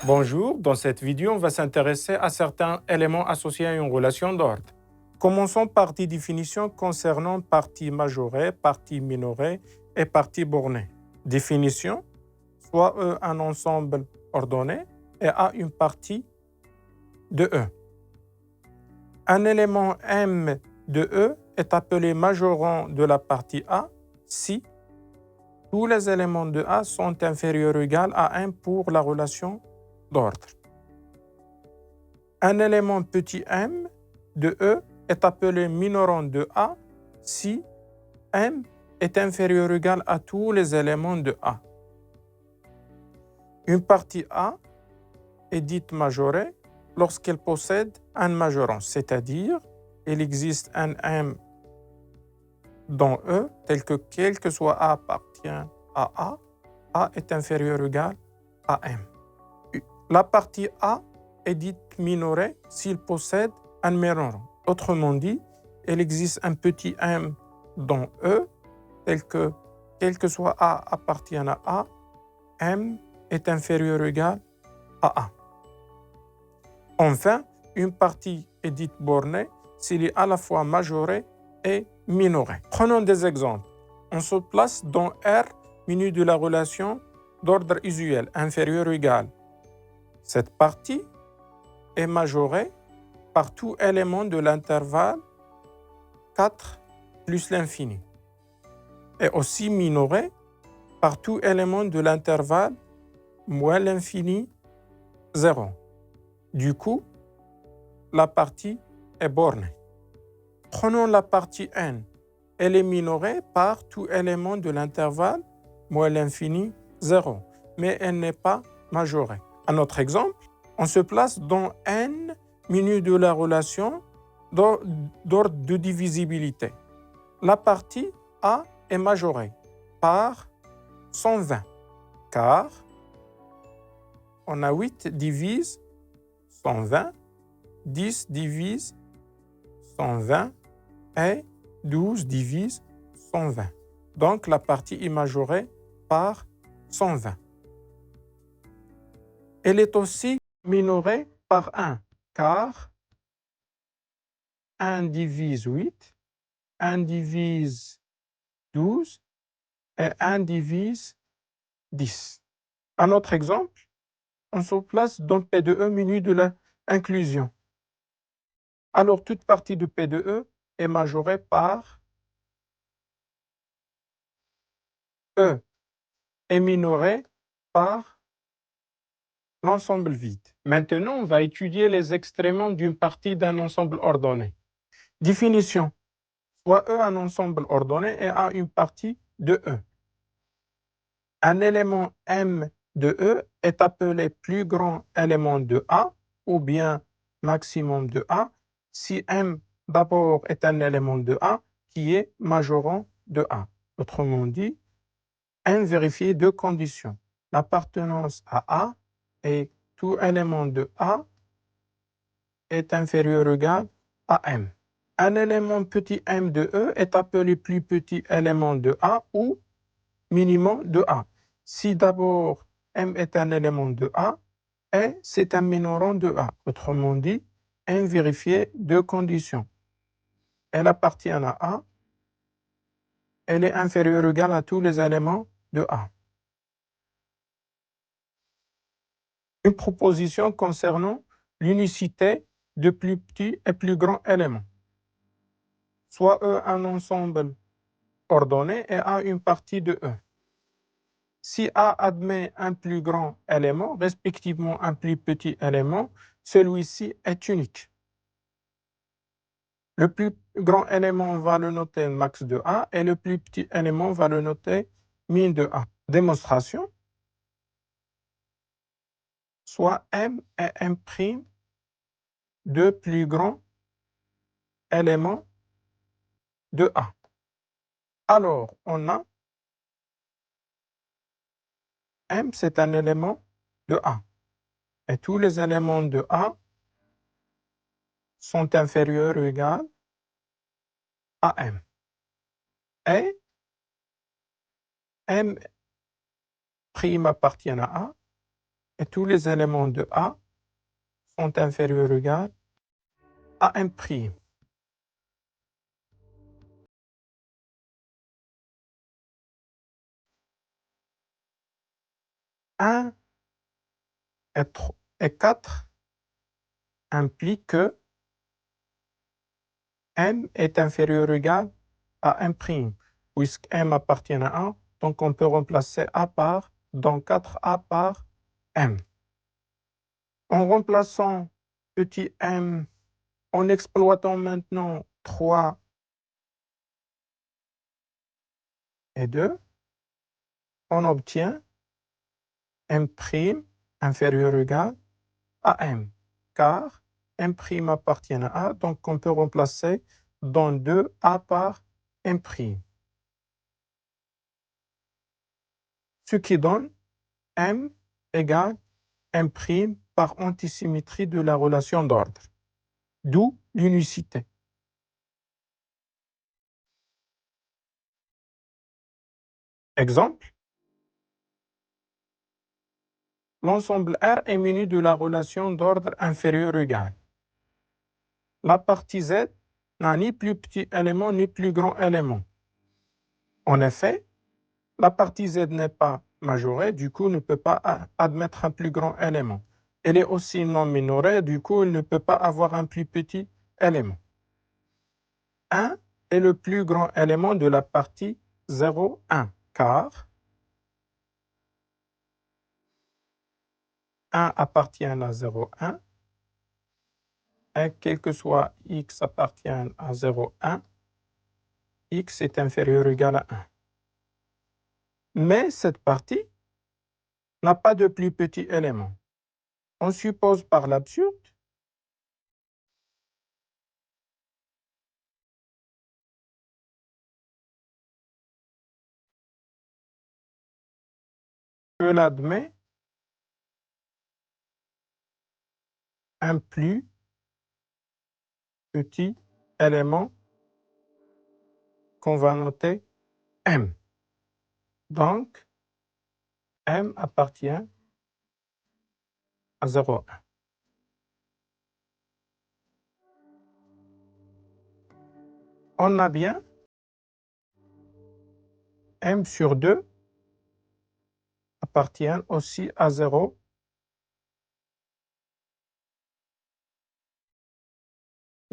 Bonjour, dans cette vidéo, on va s'intéresser à certains éléments associés à une relation d'ordre. Commençons par des définitions concernant partie majorée, partie minorée et partie bornée. Définition, soit E un ensemble ordonné et A une partie de E. Un élément M de E est appelé majorant de la partie A si tous les éléments de A sont inférieurs ou égaux à 1 pour la relation d'ordre. Un élément petit m de E est appelé minorant de A si m est inférieur ou égal à tous les éléments de A. Une partie A est dite majorée lorsqu'elle possède un majorant, c'est-à-dire il existe un m dans E tel que quel que soit A appartient à A est inférieur ou égal à m. La partie A est dite minorée s'il possède un minorant. Autrement dit, il existe un petit m dans E tel que quel que soit A appartient à A, m est inférieur ou égal à A. Enfin, une partie est dite bornée s'il est à la fois majoré et minoré. Prenons des exemples. On se place dans R menu de la relation d'ordre usuel, inférieur ou égal. Cette partie est majorée par tout élément de l'intervalle 4 plus l'infini, et aussi minorée par tout élément de l'intervalle moins l'infini 0. Du coup, la partie est bornée. Prenons la partie n. Elle est minorée par tout élément de l'intervalle moins l'infini 0, mais elle n'est pas majorée. Un autre exemple, on se place dans n menu de la relation d'ordre de divisibilité. La partie A est majorée par 120, car on a 8 divise 120, 10 divise 120 et 12 divise 120. Donc la partie est majorée par 120. Elle est aussi minorée par 1, car 1 divise 8, 1 divise 12 et 1 divise 10. Un autre exemple, on se place dans P de E menu de l'inclusion. Alors, toute partie de P de E est majorée par E et minorée par l'ensemble vide. Maintenant, on va étudier les extréments d'une partie d'un ensemble ordonné. Définition. Soit E un ensemble ordonné et A une partie de E. Un élément M de E est appelé plus grand élément de A ou bien maximum de A si M d'abord est un élément de A qui est majorant de A. Autrement dit, M vérifie deux conditions. L'appartenance à A et tout élément de A est inférieur ou égal à M. Un élément petit m de E est appelé plus petit élément de A ou minimum de A. Si d'abord M est un élément de A et c'est un minorant de A. Autrement dit, M vérifiait deux conditions. Elle appartient à A, elle est inférieure ou égale à tous les éléments de A. Une proposition concernant l'unicité de plus petits et plus grands éléments. Soit E un ensemble ordonné et A une partie de E. Si A admet un plus grand élément, respectivement un plus petit élément, celui-ci est unique. Le plus grand élément va le noter max de A et le plus petit élément va le noter min de A. Démonstration. Soit M et M', deux plus grands éléments de A. Alors, on a M, c'est un élément de A. Et tous les éléments de A sont inférieurs ou égaux à M. Et M' appartient à A et tous les éléments de A sont inférieurs ou égaux à 1 prime. Un et 4 implique que M est inférieur ou égal à 1 prime, puisque M appartient à 1, donc on peut remplacer A par, donc 4A par M. En remplaçant petit m, en exploitant maintenant 3 et 2, on obtient M' inférieur ou égal à M, car M' appartient à A, donc on peut remplacer dans 2 A par M', ce qui donne M égale M' par antisymétrie de la relation d'ordre, d'où l'unicité. Exemple, l'ensemble R est muni de la relation d'ordre inférieur ou égal. La partie Z n'a ni plus petit élément ni plus grand élément. En effet, la partie Z n'est pas majorée, du coup, ne peut pas admettre un plus grand élément. Elle est aussi non minorée, du coup, elle ne peut pas avoir un plus petit élément. 1 est le plus grand élément de la partie 0, 1, car 1 appartient à 0, 1, et quel que soit x appartient à 0, 1, x est inférieur ou égal à 1. Mais cette partie n'a pas de plus petit élément. On suppose par l'absurde que l'admet un plus petit élément qu'on va noter M. Donc, M appartient à 0,1. On a bien M sur 2 appartient aussi à 0,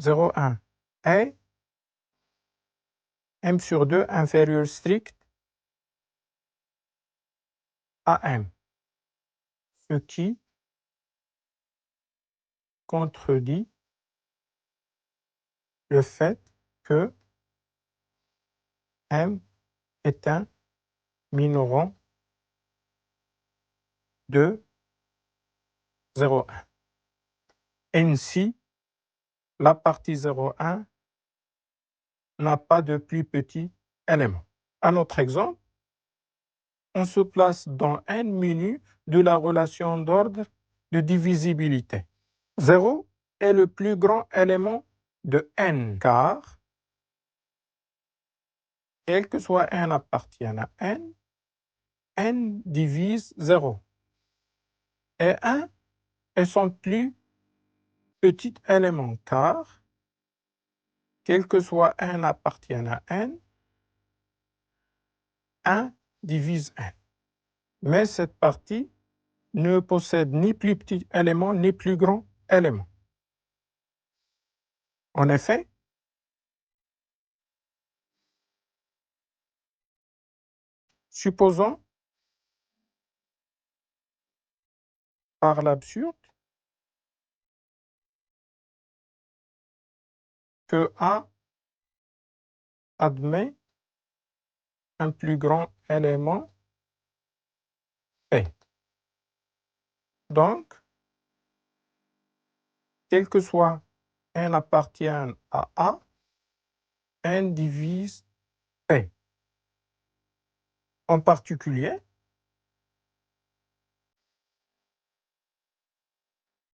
0,1. Et M sur 2 inférieur strict à M, ce qui contredit le fait que M est un minorant de 0,1. Ainsi, la partie 0,1 n'a pas de plus petit élément. Un autre exemple, on se place dans n menu de la relation d'ordre de divisibilité. 0 est le plus grand élément de n, car quel que soit n appartient à n divise 0. Et 1 est son plus petit élément, car quel que soit n appartient à n, 1 divise n. Mais cette partie ne possède ni plus petit élément ni plus grand élément. En effet, supposons par l'absurde que A admet un plus grand élément P. Donc, quel que soit n appartient à A, n divise P. En particulier,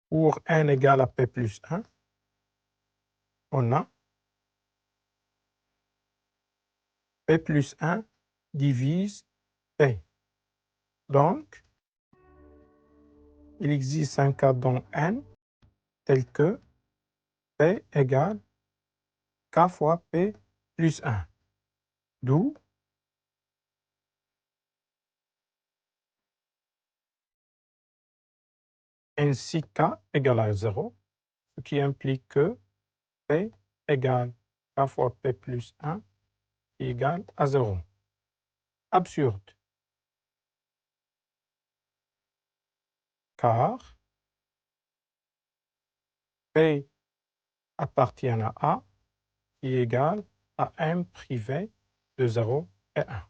pour n égale à P plus 1, on a P plus 1 divise P. Donc, il existe un cas dans N tel que P égale K fois P plus 1. D'où ainsi K égale à 0, ce qui implique que P égale K fois P plus 1 égale à 0. Absurde, car P appartient à A qui est égal à M privé de 0 et 1.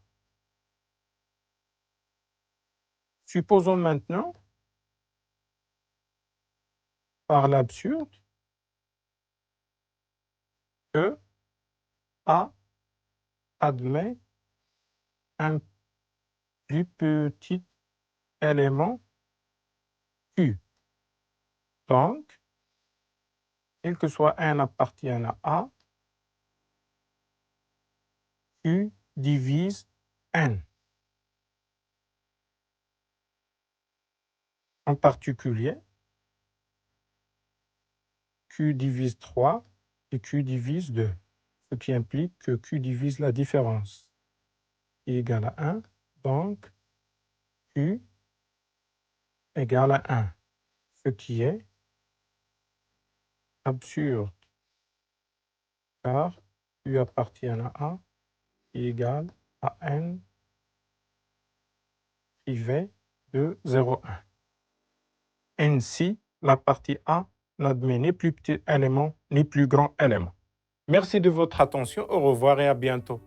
Supposons maintenant, par l'absurde, que A admet un plus petit élément Q. Donc, quel que soit N appartient à A, Q divise N. En particulier, Q divise 3 et Q divise 2, ce qui implique que Q divise la différence, qui est égale à 1. Donc, Q égale à 1, ce qui est absurde, car Q appartient à A qui est égal à N privé de 0,1. Ainsi, la partie A n'admet ni plus petit élément ni plus grand élément. Merci de votre attention. Au revoir et à bientôt.